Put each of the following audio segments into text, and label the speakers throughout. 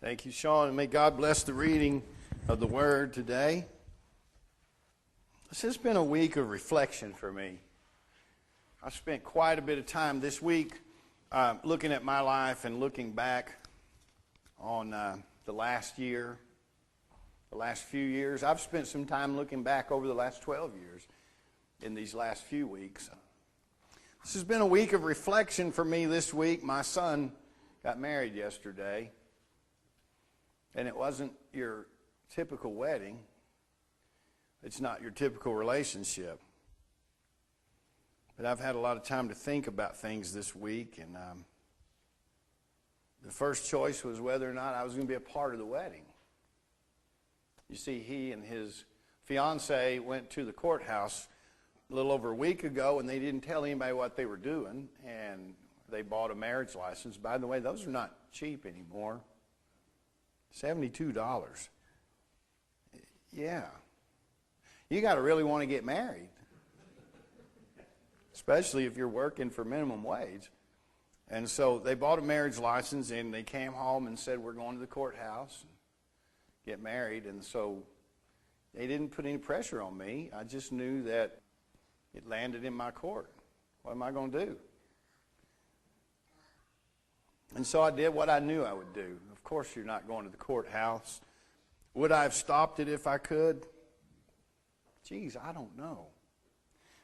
Speaker 1: Thank you, Sean, and may God bless the reading of the Word today. This has been a week of reflection for me. I've spent quite a bit of time this week looking at my life and looking back on the last year, the last few years. I've spent some time looking back over the last 12 years in these last few weeks. This has been a week of reflection for me this week. My son got married yesterday, and it wasn't your typical wedding. It's not your typical relationship. But I've had a lot of time to think about things this week, and the first choice was whether or not I was going to be a part of the wedding. You see, he and his fiancée went to the courthouse a little over a week ago, and they didn't tell anybody what they were doing, and they bought a marriage license. By the way, those are not cheap anymore. $72. Yeah. You got to really want to get married, especially if you're working for minimum wage. And so they bought a marriage license, and they came home and said, we're going to the courthouse and get married. And so they didn't put any pressure on me. I just knew that it landed in my court. What am I going to do? And so I did what I knew I would do. Of course, you're not going to the courthouse. Would I have stopped it if I could? Geez, I don't know.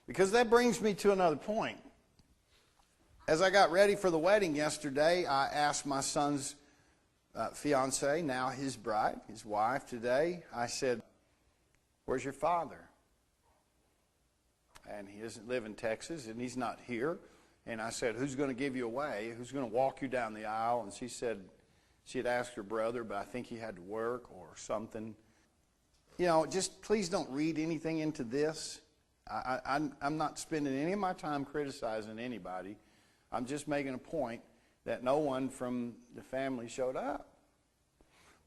Speaker 1: Because that brings me to another point. As I got ready for the wedding yesterday, I asked my son's fiancée, now his bride, his wife today, I said, where's your father? And he doesn't live in Texas, and he's not here. And I said, who's going to give you away? Who's going to walk you down the aisle? And she said, she had asked her brother, but I think he had to work or something. You know, just please don't read anything into this. I'm not spending any of my time criticizing anybody. I'm just making a point that no one from the family showed up.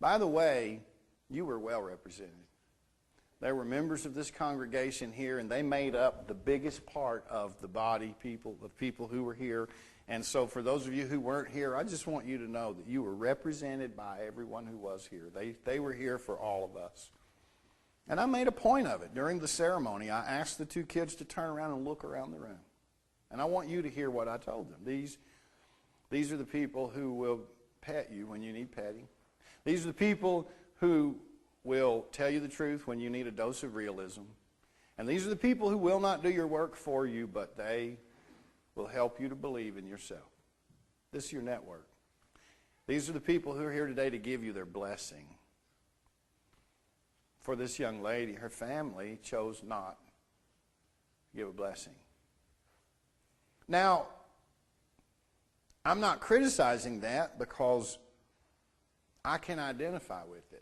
Speaker 1: By the way, you were well represented. There were members of this congregation here, and they made up the biggest part of the body, of people who were here. And so for those of you who weren't here, I just want you to know that you were represented by everyone who was here. They were here for all of us. And I made a point of it. During the ceremony, I asked the two kids to turn around and look around the room. And I want you to hear what I told them. These are the people who will pet you when you need petting. These are the people who will tell you the truth when you need a dose of realism. And these are the people who will not do your work for you, but they will help you to believe in yourself. This is your network. These are the people who are here today to give you their blessing. For this young lady, her family chose not to give a blessing. Now, I'm not criticizing that because I can identify with it.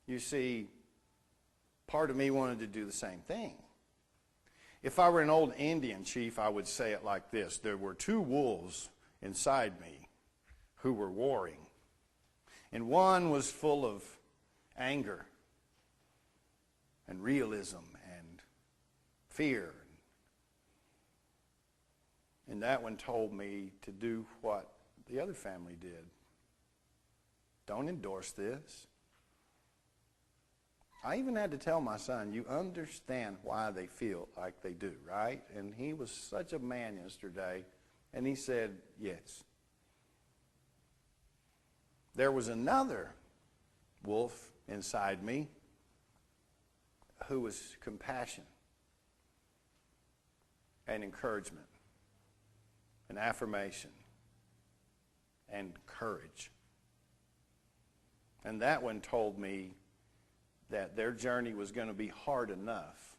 Speaker 1: You see, part of me wanted to do the same thing. If I were an old Indian chief, I would say it like this. There were two wolves inside me who were warring. And one was full of anger and realism and fear. And that one told me to do what the other family did. Don't endorse this. I even had to tell my son, you understand why they feel like they do, right? And he was such a man yesterday, and he said, yes. There was another wolf inside me who was compassion and encouragement and affirmation and courage. And that one told me that their journey was going to be hard enough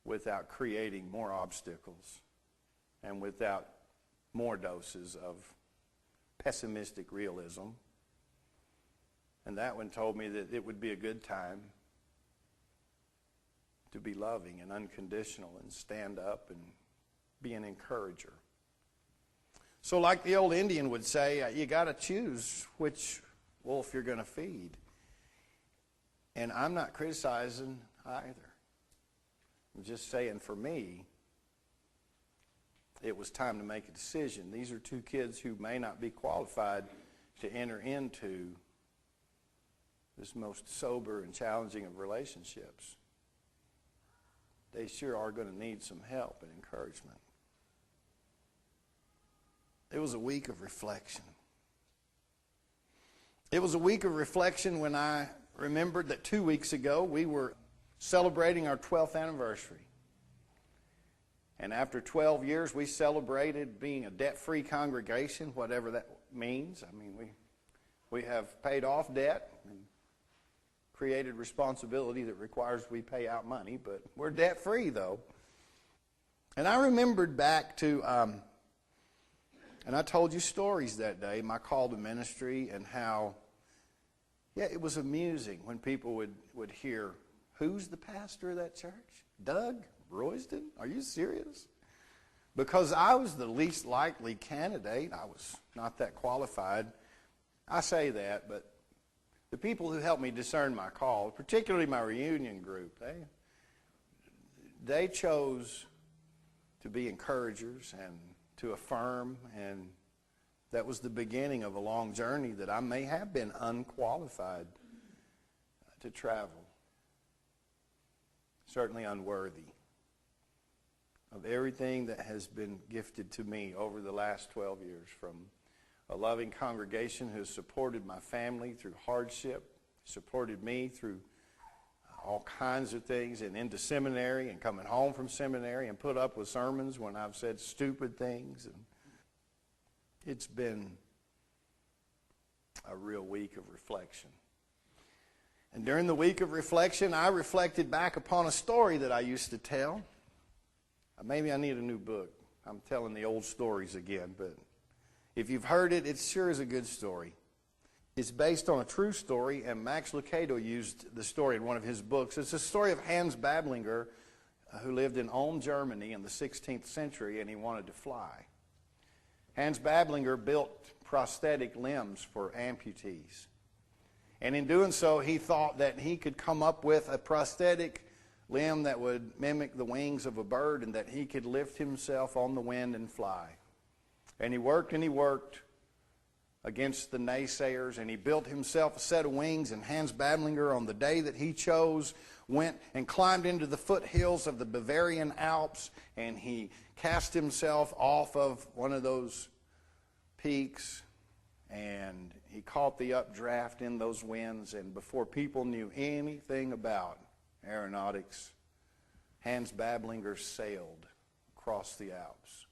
Speaker 1: without creating more obstacles and without more doses of pessimistic realism. And that one told me that it would be a good time to be loving and unconditional and stand up and be an encourager. So like the old Indian would say, you got to choose which wolf you're going to feed. And I'm not criticizing either. I'm just saying for me, it was time to make a decision. These are two kids who may not be qualified to enter into this most sober and challenging of relationships, they sure are going to need some help and encouragement. It was a week of reflection. It was a week of reflection when I remembered that 2 weeks ago we were celebrating our 12th anniversary. And after 12 years, we celebrated being a debt-free congregation, whatever that means. I mean, we have paid off debt and created responsibility that requires we pay out money, but we're debt-free, though. And I remembered back to, and I told you stories that day, my call to ministry, and how, it was amusing when people would hear, who's the pastor of that church? Doug Royston? Are you serious? Because I was the least likely candidate. I was not that qualified. I say that, but the people who helped me discern my call, particularly my reunion group, they chose to be encouragers and to affirm, and that was the beginning of a long journey that I may have been unqualified to travel. Certainly unworthy of everything that has been gifted to me over the last 12 years, from a loving congregation who has supported my family through hardship, supported me through all kinds of things, and into seminary and coming home from seminary and put up with sermons when I've said stupid things. And it's been a real week of reflection. And during the week of reflection, I reflected back upon a story that I used to tell. Maybe I need a new book. I'm telling the old stories again, but if you've heard it, it sure is a good story. It's based on a true story, and Max Lucado used the story in one of his books. It's a story of Hans Bablinger, who lived in Ulm, Germany in the 16th century, and he wanted to fly. Hans Bablinger built prosthetic limbs for amputees. And in doing so, he thought that he could come up with a prosthetic limb that would mimic the wings of a bird, and that he could lift himself on the wind and fly. And he worked against the naysayers, and he built himself a set of wings. And Hans Bablinger, on the day that he chose, went and climbed into the foothills of the Bavarian Alps, and he cast himself off of one of those peaks, and he caught the updraft in those winds. And before people knew anything about aeronautics, Hans Bablinger sailed across the Alps.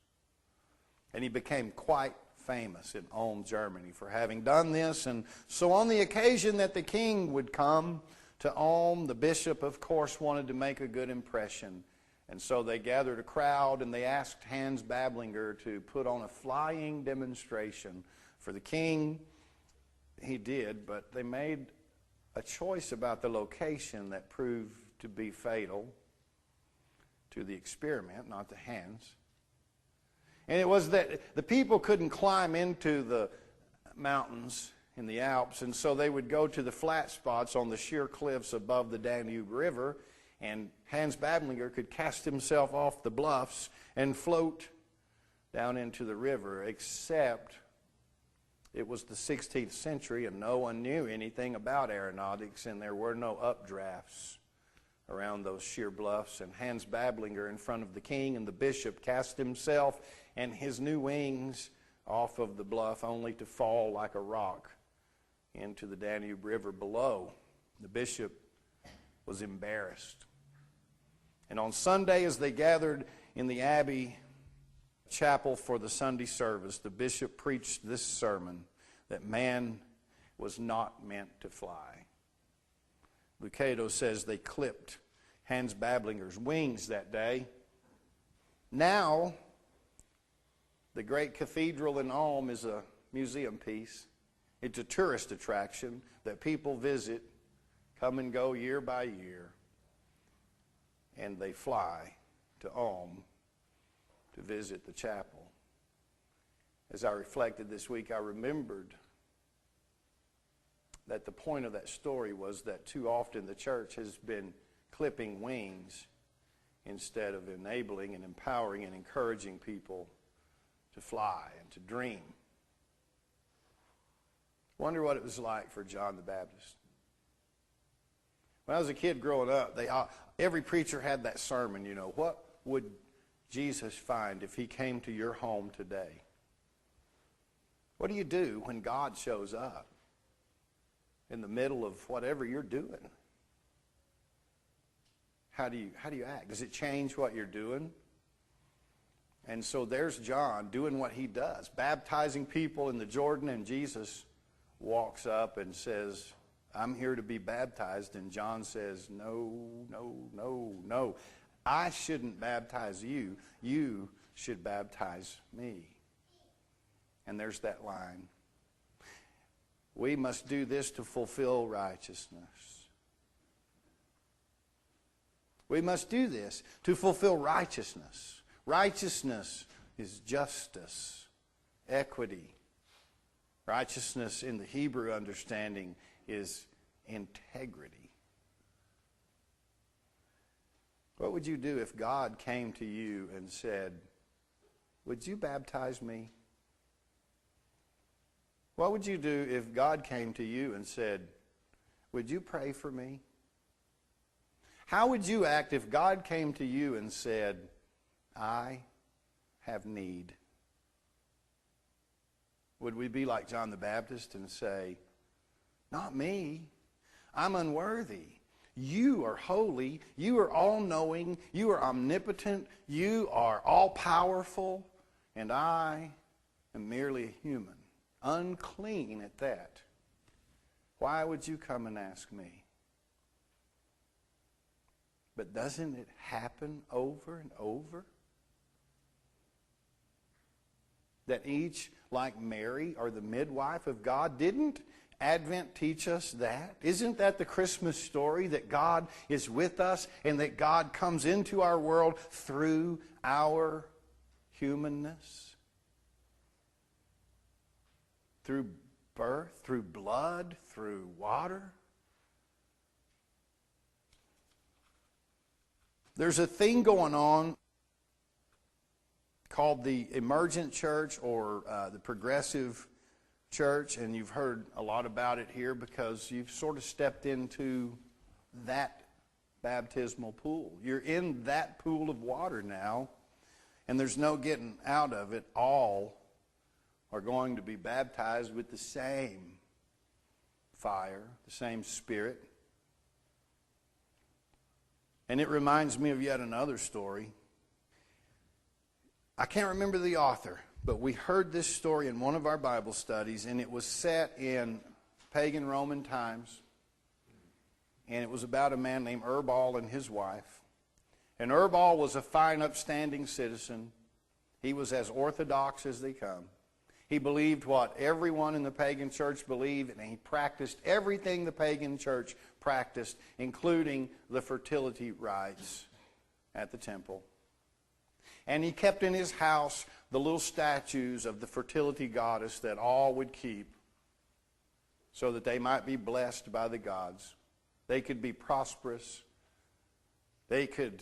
Speaker 1: And he became quite famous in Ulm, Germany, for having done this. And so on the occasion that the king would come to Ulm, the bishop, of course, wanted to make a good impression. And so they gathered a crowd, and they asked Hans Bablinger to put on a flying demonstration for the king. He did, but they made a choice about the location that proved to be fatal to the experiment, not to Hans. And it was that the people couldn't climb into the mountains in the Alps, and so they would go to the flat spots on the sheer cliffs above the Danube River, and Hans Bablinger could cast himself off the bluffs and float down into the river, except it was the 16th century, and no one knew anything about aeronautics, and there were no updrafts around those sheer bluffs. And Hans Bablinger, in front of the king and the bishop, cast himself and his new wings off of the bluff, only to fall like a rock into the Danube River below. The bishop was embarrassed. And on Sunday, as they gathered in the Abbey chapel for the Sunday service, the bishop preached this sermon, that man was not meant to fly. Lucado says they clipped Hans Bablinger's wings that day. Now, the great cathedral in Ulm is a museum piece. It's a tourist attraction that people visit, come and go year by year, and they fly to Ulm to visit the chapel. As I reflected this week, I remembered that the point of that story was that too often the church has been clipping wings instead of enabling and empowering and encouraging people to fly and to dream. Wonder what it was like for John the Baptist. When I was a kid growing up, every preacher had that sermon, what would Jesus find if he came to your home today? What do you do when God shows up in the middle of whatever you're doing? How do you act? Does it change what you're doing? And so there's John doing what he does, baptizing people in the Jordan, and Jesus walks up and says, I'm here to be baptized. And John says, no, no, no, no. I shouldn't baptize you. You should baptize me. And there's that line. We must do this to fulfill righteousness. We must do this to fulfill righteousness. Righteousness is justice, equity. Righteousness in the Hebrew understanding is integrity. What would you do if God came to you and said, would you baptize me? What would you do if God came to you and said, would you pray for me? How would you act if God came to you and said, I have need? Would we be like John the Baptist and say, not me, I'm unworthy. You are holy, you are all-knowing, you are omnipotent, you are all-powerful, and I am merely a human, unclean at that. Why would you come and ask me? But doesn't it happen over and over? That each, like Mary, are the midwife of God? Didn't Advent teach us that? Isn't that the Christmas story, that God is with us and that God comes into our world through our humanness? Through birth, through blood, through water? There's a thing going on called the emergent church, or the progressive church, and you've heard a lot about it here because you've sort of stepped into that baptismal pool. You're in that pool of water now, and there's no getting out of it. All are going to be baptized with the same fire, the same Spirit. And it reminds me of yet another story. I can't remember the author, but we heard this story in one of our Bible studies, and it was set in pagan Roman times. And it was about a man named Erbal and his wife. And Erbal was a fine, upstanding citizen. He was as orthodox as they come. He believed what everyone in the pagan church believed, and he practiced everything the pagan church practiced, including the fertility rites at the temple. And he kept in his house the little statues of the fertility goddess that all would keep so that they might be blessed by the gods. They could be prosperous. They could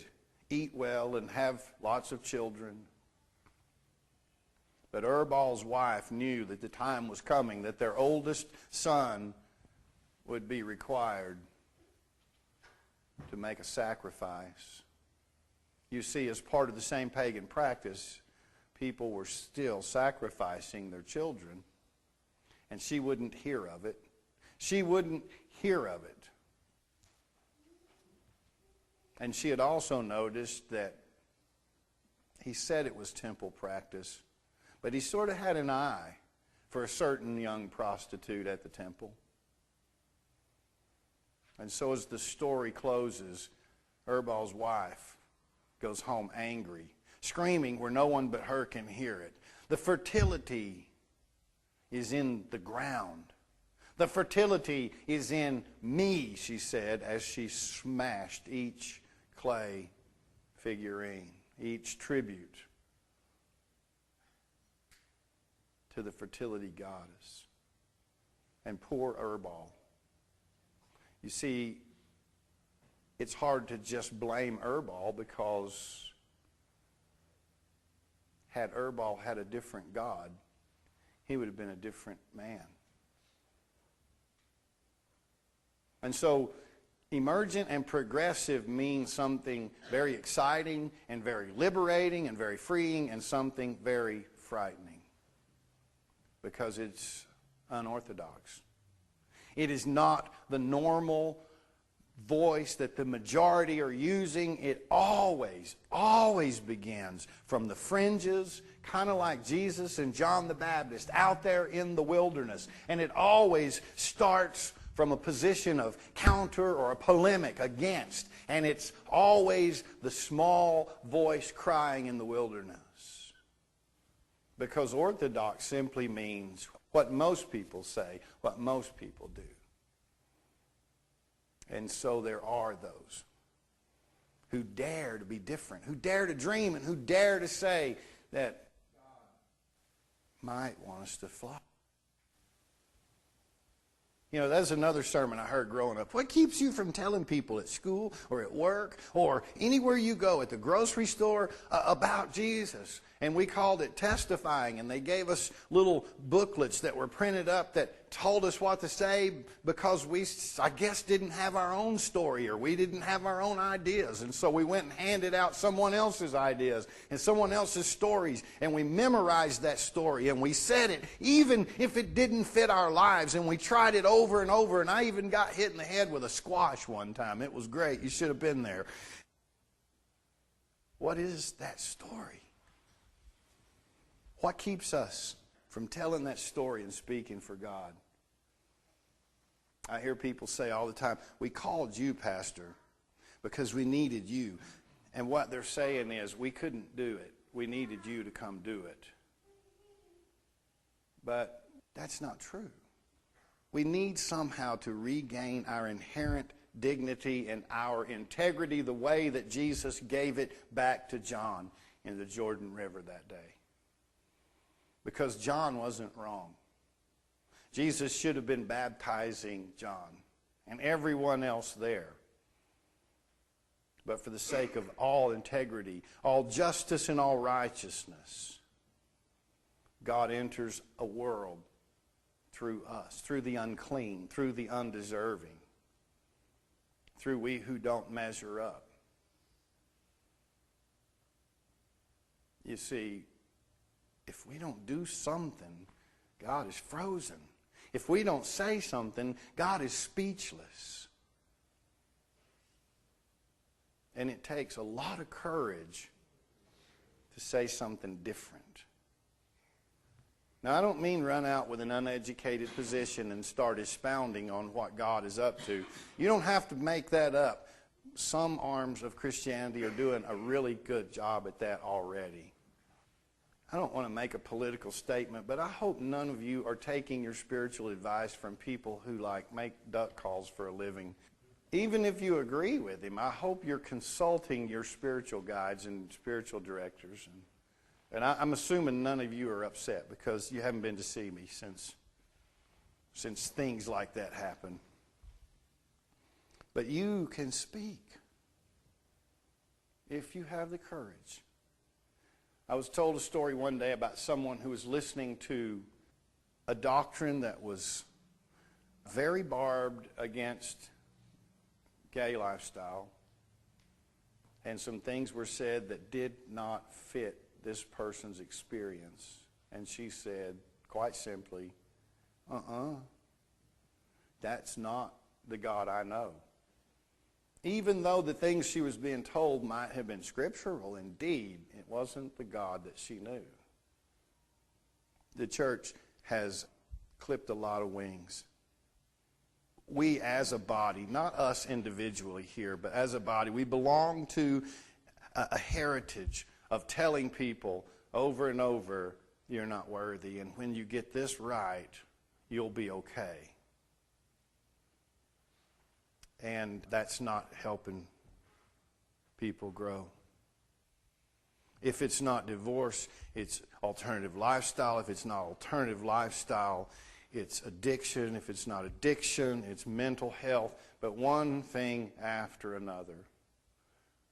Speaker 1: eat well and have lots of children. But Erbal's wife knew that the time was coming, that their oldest son would be required to make a sacrifice. You see, as part of the same pagan practice, people were still sacrificing their children, and she wouldn't hear of it. She wouldn't hear of it. And she had also noticed that he said it was temple practice, but he sort of had an eye for a certain young prostitute at the temple. And so as the story closes, Erbal's wife goes home angry, screaming where no one but her can hear it. The fertility is in the ground. The fertility is in me, she said, as she smashed each clay figurine, each tribute to the fertility goddess. And poor Erbal. You see, it's hard to just blame Erbal, because had Erbal had a different God, he would have been a different man. And so emergent and progressive means something very exciting and very liberating and very freeing and something very frightening because it's unorthodox. It is not the normal voice that the majority are using. It always begins from the fringes, kind of like Jesus and John the Baptist out there in the wilderness. And it always starts from a position of counter or a polemic against. And it's always the small voice crying in the wilderness. Because orthodox simply means what most people say, what most people do. And so there are those who dare to be different, who dare to dream, and who dare to say that God might want us to fly. You know, that's another sermon I heard growing up. What keeps you from telling people at school or at work or anywhere you go, at the grocery store, about Jesus? And we called it testifying, and they gave us little booklets that were printed up that told us what to say because we, I guess, didn't have our own story or we didn't have our own ideas. And so we went and handed out someone else's ideas and someone else's stories, and we memorized that story, and we said it even if it didn't fit our lives, and we tried it over and over, and I even got hit in the head with a squash one time. It was great. You should have been there. What is that story? What keeps us from telling that story and speaking for God? I hear people say all the time, we called you, Pastor, because we needed you. And what they're saying is, we couldn't do it. We needed you to come do it. But that's not true. We need somehow to regain our inherent dignity and our integrity the way that Jesus gave it back to John in the Jordan River that day. Because John wasn't wrong. Jesus should have been baptizing John and everyone else there. But for the sake of all integrity, all justice, and all righteousness, God enters a world through us, through the unclean, through the undeserving, through we who don't measure up. You see, if we don't do something, God is frozen. If we don't say something, God is speechless. And it takes a lot of courage to say something different. Now, I don't mean run out with an uneducated position and start expounding on what God is up to. You don't have to make that up. Some arms of Christianity are doing a really good job at that already. I don't want to make a political statement, but I hope none of you are taking your spiritual advice from people who make duck calls for a living. Even if you agree with him, I hope you're consulting your spiritual guides and spiritual directors. And I'm assuming none of you are upset because you haven't been to see me since things like that happen. But you can speak if you have the courage. I was told a story one day about someone who was listening to a doctrine that was very barbed against gay lifestyle, and some things were said that did not fit this person's experience. And she said, quite simply, that's not the God I know. Even though the things she was being told might have been scriptural, indeed, it wasn't the God that she knew. The church has clipped a lot of wings. We as a body, not us individually here, but as a body, we belong to a heritage of telling people over and over, you're not worthy, and when you get this right, you'll be okay. And that's not helping people grow. If it's not divorce, it's alternative lifestyle. If it's not alternative lifestyle, it's addiction. If it's not addiction, it's mental health. But one thing after another.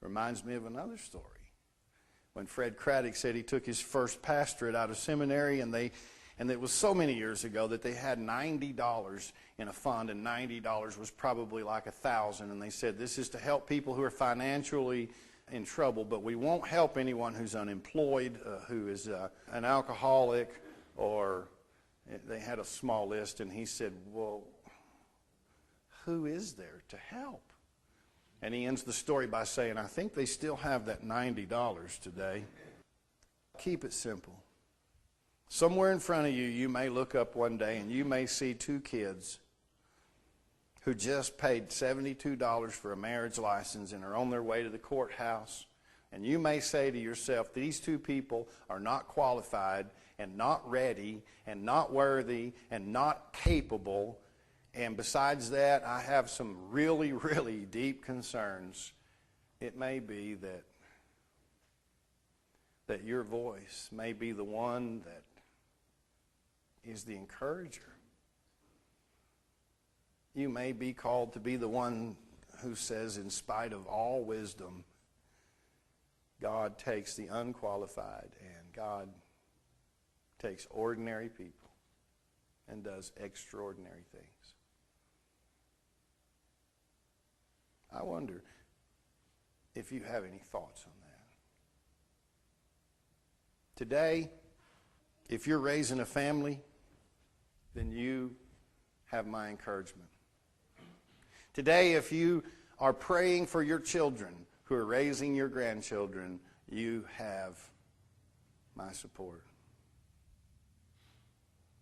Speaker 1: Reminds me of another story. When Fred Craddock said he took his first pastorate out of seminary, and And it was so many years ago that they had $90 in a fund, and $90 was probably like 1,000. And they said, this is to help people who are financially in trouble, but we won't help anyone who's unemployed, who is an alcoholic, or they had a small list. And he said, well, who is there to help? And he ends the story by saying, I think they still have that $90 today. Keep it simple. Somewhere in front of you, you may look up one day and you may see two kids who just paid $72 for a marriage license and are on their way to the courthouse. And you may say to yourself, these two people are not qualified and not ready and not worthy and not capable. And besides that, I have some really, really deep concerns. It may be that your voice may be the one that is the encourager. You may be called to be the one who says, in spite of all wisdom, God takes the unqualified and God takes ordinary people and does extraordinary things. I wonder if you have any thoughts on that. Today, if you're raising a family, then you have my encouragement. Today, if you are praying for your children who are raising your grandchildren, you have my support.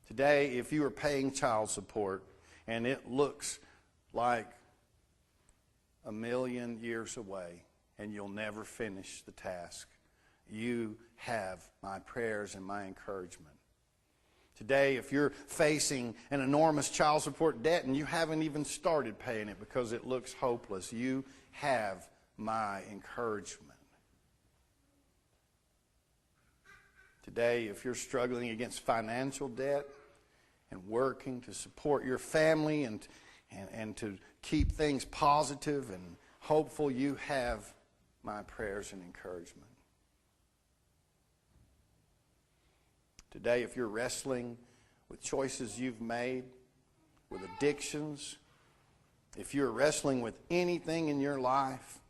Speaker 1: Today, if you are paying child support and it looks like 1,000,000 years away and you'll never finish the task, you have my prayers and my encouragement. Today, if you're facing an enormous child support debt and you haven't even started paying it because it looks hopeless, you have my encouragement. Today, if you're struggling against financial debt and working to support your family and to keep things positive and hopeful, you have my prayers and encouragement. Today, if you're wrestling with choices you've made, with addictions, if you're wrestling with anything in your life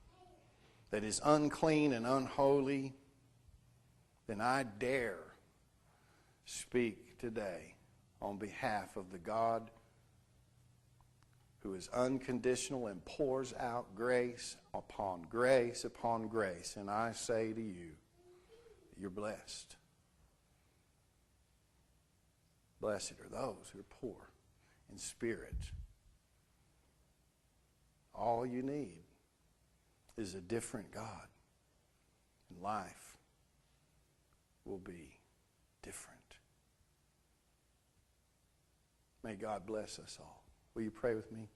Speaker 1: that is unclean and unholy, then I dare speak today on behalf of the God who is unconditional and pours out grace upon grace upon grace. And I say to you, you're blessed. Blessed are those who are poor in spirit. All you need is a different God, and life will be different. May God bless us all. Will you pray with me?